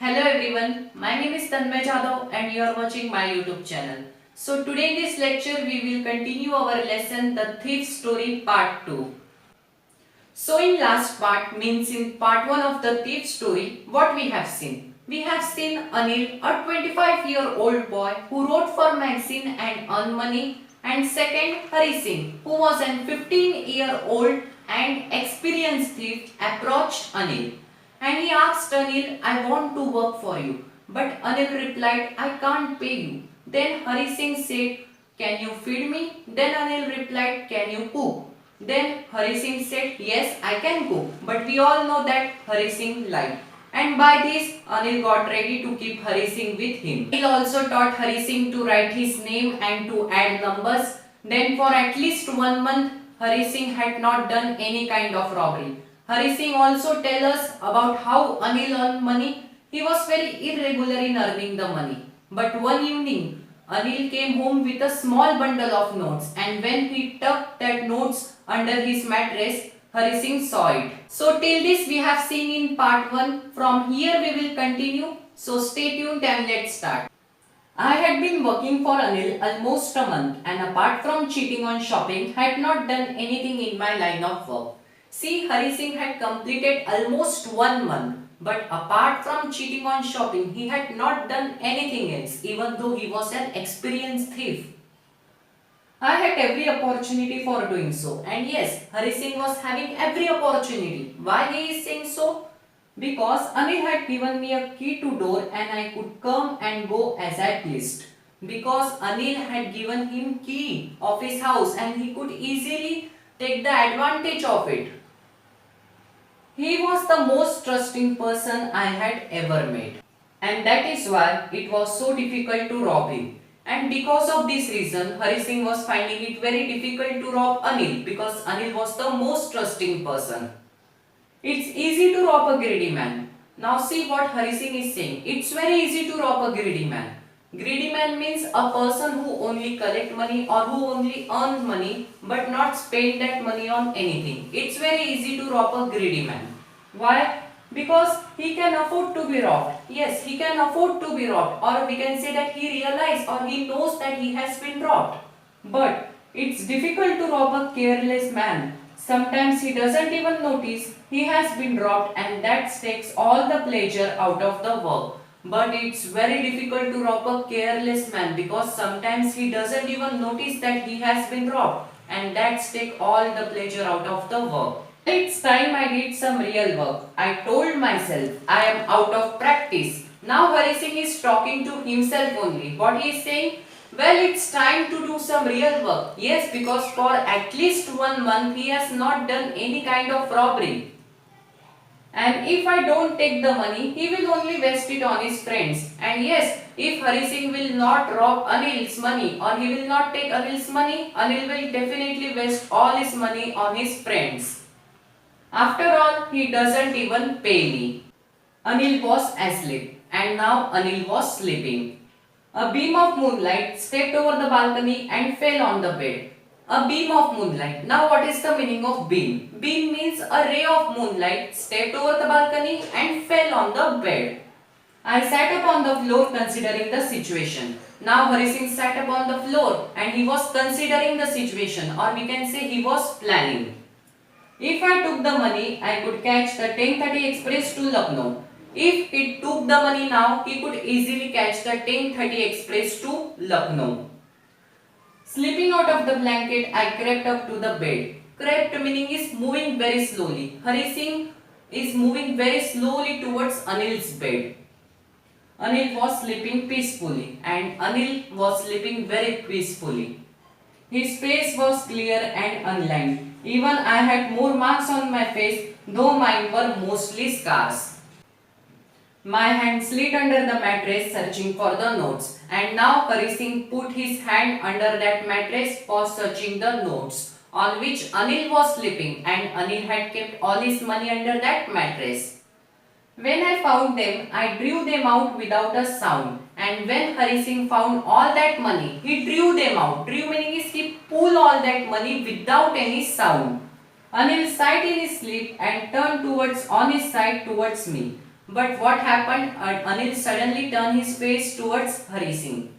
Hello everyone, my name is Tanmay Jadhav and you are watching my YouTube channel. So today in this lecture we will continue our lesson The Thief Story Part 2. So in last part means in part 1 of The Thief Story, what we have seen? We have seen Anil, a 25-year-old boy who wrote for magazine and earned money, and second Hari Singh who was an 15-year-old and experienced thief approached Anil. And he asked Anil, I want to work for you. But Anil replied, I can't pay you. Then Hari Singh said, can you feed me? Then Anil replied, can you cook? Then Hari Singh said, yes, I can cook. But we all know that Hari Singh lied. And by this, Anil got ready to keep Hari Singh with him. Anil also taught Hari Singh to write his name and to add numbers. Then for at least 1 month, Hari Singh had not done any kind of robbery. Hari Singh also tell us about how Anil earned money. He was very irregular in earning the money. But one evening, Anil came home with a small bundle of notes, and when he tucked that notes under his mattress, Hari Singh saw it. So till this we have seen in part 1. From here we will continue. So stay tuned and let's start. I had been working for Anil almost a month, and apart from cheating on shopping, had not done anything in my line of work. See, Hari Singh had completed almost 1 month, but apart from cheating on shopping, he had not done anything else, even though he was an experienced thief. I had every opportunity for doing so, and yes, Hari Singh was having every opportunity. Why he is saying so? Because Anil had given me a key to door and I could come and go as I pleased. Because Anil had given him key of his house and he could easily take the advantage of it. He was the most trusting person I had ever met. And that is why it was so difficult to rob him. And because of this reason, Hari Singh was finding it very difficult to rob Anil because Anil was the most trusting person. It's easy to rob a greedy man. Now see what Hari Singh is saying. It's very easy to rob a greedy man. Greedy man means a person who only collect money or who only earn money but not spend that money on anything. It's very easy to rob a greedy man. Why? Because he can afford to be robbed. Yes, he can afford to be robbed, or we can say that he realizes or he knows that he has been robbed. But it's difficult to rob a careless man. Sometimes he doesn't even notice he has been robbed, and that takes all the pleasure out of the work. But it's very difficult to rob a careless man because sometimes he doesn't even notice that he has been robbed, and that takes all the pleasure out of the work. It's time I did some real work. I told myself I am out of practice. Now Hari Singh is talking to himself only. What he is saying? Well, it's time to do some real work. Yes, because for at least 1 month he has not done any kind of robbery. And if I don't take the money, he will only waste it on his friends. And yes, if Hari Singh will not rob Anil's money or he will not take Anil's money, Anil will definitely waste all his money on his friends. After all, he doesn't even pay me. Anil was asleep and now Anil was sleeping. A beam of moonlight stepped over the balcony and fell on the bed. A beam of moonlight. Now what is the meaning of beam? Beam means a ray of moonlight stepped over the balcony and fell on the bed. I sat up on the floor considering the situation. Now Hari Singh sat up on the floor and he was considering the situation, or we can say he was planning. If I took the money, I could catch the 10:30 express to Lucknow. If he took the money now, he could easily catch the 10:30 express to Lucknow. Slipping out of the blanket, I crept up to the bed. Crept meaning is moving very slowly. Hari Singh is moving very slowly towards Anil's bed. Anil was sleeping peacefully and Anil was sleeping very peacefully. His face was clear and unlined. Even I had more marks on my face, though mine were mostly scars. My hand slid under the mattress searching for the notes, and now Hari Singh put his hand under that mattress for searching the notes on which Anil was sleeping, and Anil had kept all his money under that mattress. When I found them, I drew them out without a sound. And when Hari Singh found all that money, he drew them out. Drew meaning is he pulled all that money without any sound. Anil sighed in his sleep and turned on his side towards me. But what happened? Anil suddenly turned his face towards Hari Singh.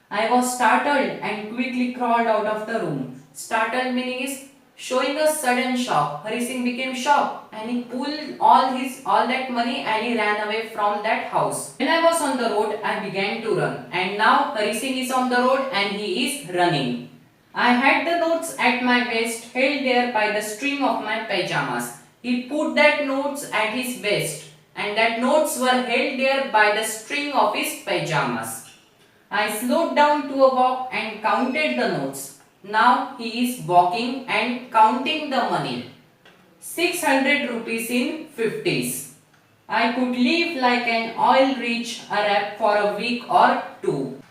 I was startled and quickly crawled out of the room. Startled meaning is showing a sudden shock. Hari Singh became shocked and he pulled all that money and he ran away from that house. When I was on the road, I began to run, and now Hari Singh is on the road and he is running. I had the notes at my waist held there by the string of my pajamas. He put that notes at his waist and that notes were held there by the string of his pajamas. I slowed down to a walk and counted the notes. Now he is walking and counting the money. 600 rupees in 50s. I could live like an oil-rich Arab for a week or two.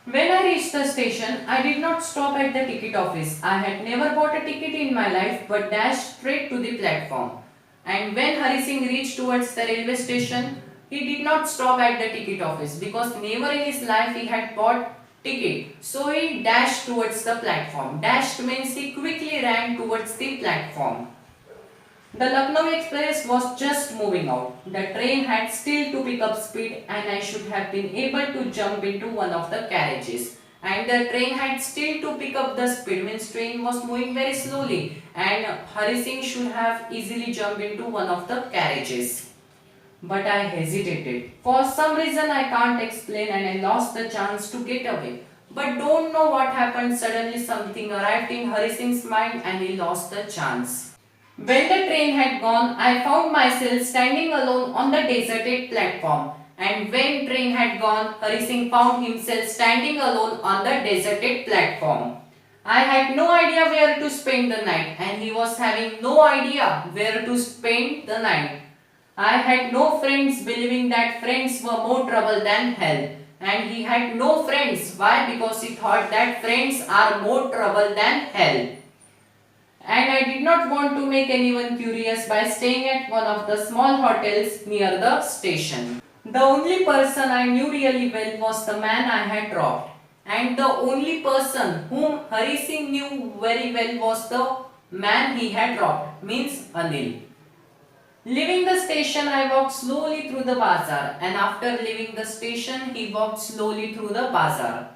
When I reached the station, I did not stop at the ticket office. I had never bought a ticket in my life but dashed straight to the platform. And when Hari Singh reached towards the railway station, he did not stop at the ticket office because never in his life he had bought ticket. So he dashed towards the platform. Dashed means he quickly ran towards the platform. The Lucknow Express was just moving out. The train had still to pick up speed and I should have been able to jump into one of the carriages. And the train had still to pick up the speed, means train was moving very slowly and Hari Singh should have easily jumped into one of the carriages. But I hesitated. For some reason I can't explain and I lost the chance to get away. But don't know what happened, suddenly something arrived in Hari Singh's mind and he lost the chance. When the train had gone, I found myself standing alone on the deserted platform. And when train had gone, Hari Singh found himself standing alone on the deserted platform. I had no idea where to spend the night and he was having no idea where to spend the night. I had no friends, believing that friends were more trouble than hell. And he had no friends. Why? Because he thought that friends are more trouble than hell. And I did not want to make anyone curious by staying at one of the small hotels near the station. The only person I knew really well was the man I had robbed. And the only person whom Hari Singh knew very well was the man he had robbed, means Anil. Leaving the station, I walked slowly through the bazaar, and after leaving the station, he walked slowly through the bazaar.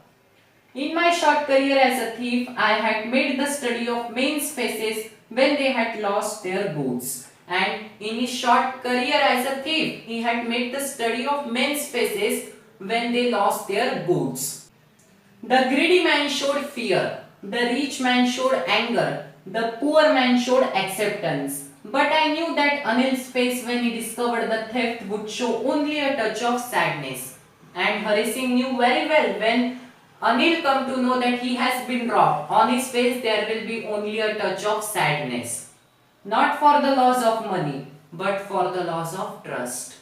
In my short career as a thief, I had made the study of men's faces when they had lost their goods. And in his short career as a thief, he had made the study of men's faces when they lost their goods. The greedy man showed fear, the rich man showed anger, the poor man showed acceptance. But I knew that Anil's face when he discovered the theft would show only a touch of sadness. And Hari Singh knew very well when Anil come to know that he has been robbed, on his face there will be only a touch of sadness. Not for the loss of money, but for the loss of trust.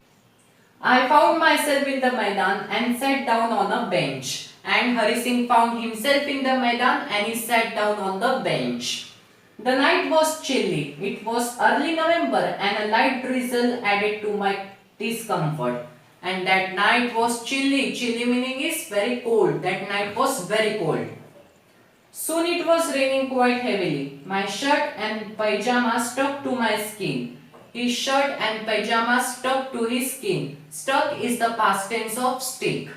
I found myself in the Maidan and sat down on a bench. And Hari Singh found himself in the Maidan and he sat down on the bench. The night was chilly. It was early November and a light drizzle added to my discomfort. And that night was chilly. Chilly meaning is very cold. That night was very cold. Soon it was raining quite heavily. My shirt and pajamas stuck to my skin. His shirt and pajamas stuck to his skin. Stuck is the past tense of stick.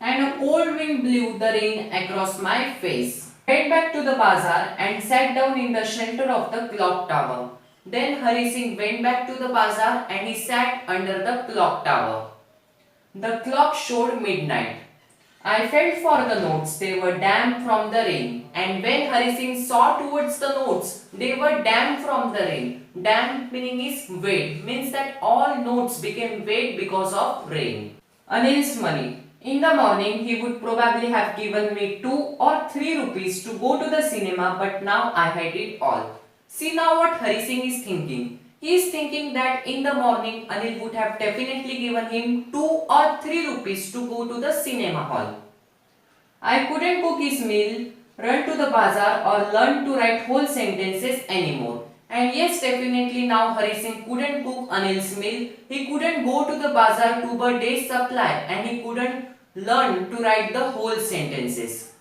And a cold wind blew the rain across my face. I went back to the bazaar and sat down in the shelter of the clock tower. Then Hari Singh went back to the bazaar and he sat under the clock tower. The clock showed midnight. I felt for the notes, they were damp from the rain. And when Hari Singh saw towards the notes, they were damp from the rain. Damp meaning is wet, means that all notes became wet because of rain. Anil's money. In the morning, he would probably have given me 2 or 3 rupees to go to the cinema, but now I had it all. See now what Hari Singh is thinking. He is thinking that in the morning Anil would have definitely given him 2 or 3 rupees to go to the cinema hall. I couldn't cook his meal, run to the bazaar or learn to write whole sentences anymore. And yes, definitely now Hari Singh couldn't cook Anil's meal, he couldn't go to the bazaar to buy day's supply and he couldn't learn to write the whole sentences.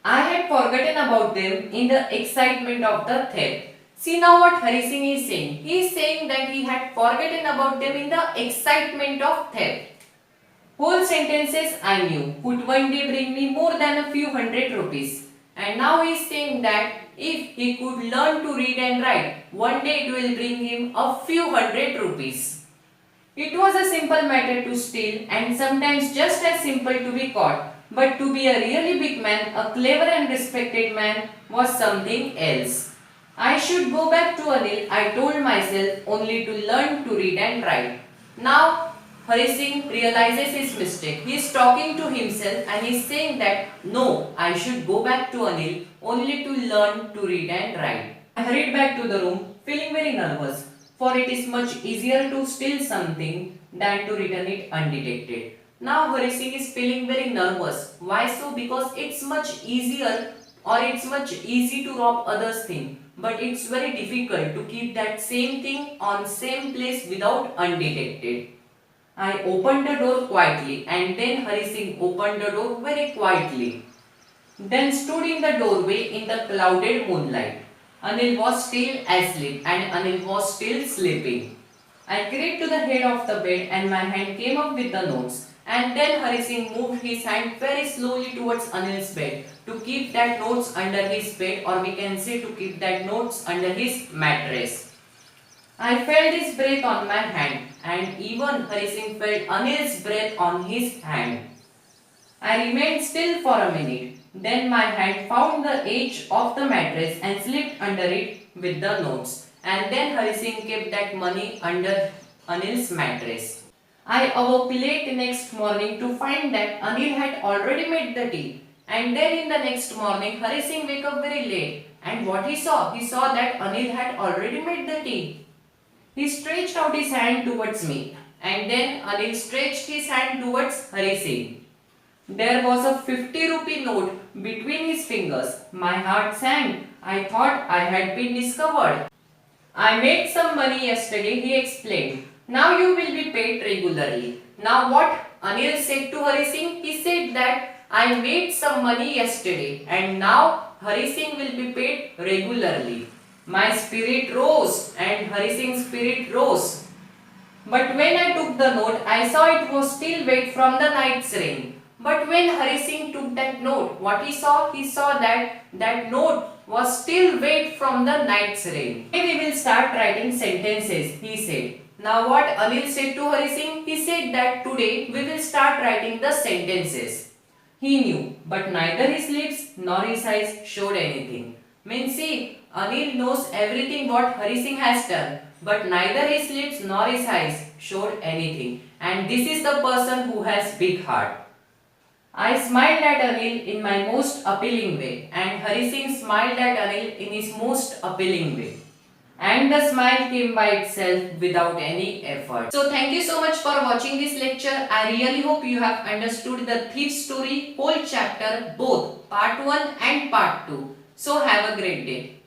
I had forgotten about them in the excitement of the theft. See now what Hari Singh is saying. He is saying that he had forgotten about them in the excitement of theft. Whole sentences I knew would one day bring me more than a few hundred rupees. And now he is saying that if he could learn to read and write, one day it will bring him a few hundred rupees. It was a simple matter to steal and sometimes just as simple to be caught. But to be a really big man, a clever and respected man was something else. I should go back to Anil, I told myself, only to learn to read and write. Now Hari Singh realizes his mistake. He is talking to himself and he is saying that no, I should go back to Anil only to learn to read and write. I hurried back to the room feeling very nervous, for it is much easier to steal something than to return it undetected. Now Hari Singh is feeling very nervous. Why so? Because it's much easier or it's much easy to rob others' thing, but it's very difficult to keep that same thing on same place without undetected. I opened the door quietly and then Hari Singh opened the door very quietly. Then stood in the doorway in the clouded moonlight. Anil was still asleep and Anil was still sleeping. I crept to the head of the bed and my hand came up with the notes. And then Hari Singh moved his hand very slowly towards Anil's bed to keep that notes under his bed, or we can say to keep that notes under his mattress. I felt his breath on my hand and even Hari Singh felt Anil's breath on his hand. I remained still for a minute. Then my hand found the edge of the mattress and slipped under it with the notes. And then Hari Singh kept that money under Anil's mattress. I awoke late next morning to find that Anil had already made the tea. And then in the next morning, Hari Singh wake up very late. And what he saw? He saw that Anil had already made the tea. He stretched out his hand towards me. And then Anil stretched his hand towards Hari Singh. There was a 50-rupee note between his fingers. My heart sank. I thought I had been discovered. I made some money yesterday, he explained. Now you will be paid regularly. Now what Anil said to Hari Singh? He said that I made some money yesterday and now Hari Singh will be paid regularly. My spirit rose and Hari Singh's spirit rose. But when I took the note, I saw it was still wet from the night's rain. But when Hari Singh took that note, what he saw? He saw that that note was still wet from the night's rain. Today we will start writing sentences, he said. Now what Anil said to Hari Singh? He said that today we will start writing the sentences. He knew, but neither his lips nor his eyes showed anything. Means see, Anil knows everything what Hari Singh has done, but neither his lips nor his eyes showed anything. And this is the person who has big heart. I smiled at Anil in my most appealing way, and Hari Singh smiled at Anil in his most appealing way. And the smile came by itself without any effort. So thank you so much for watching this lecture. I really hope you have understood the thief story whole chapter, both part 1 and part 2. So have a great day.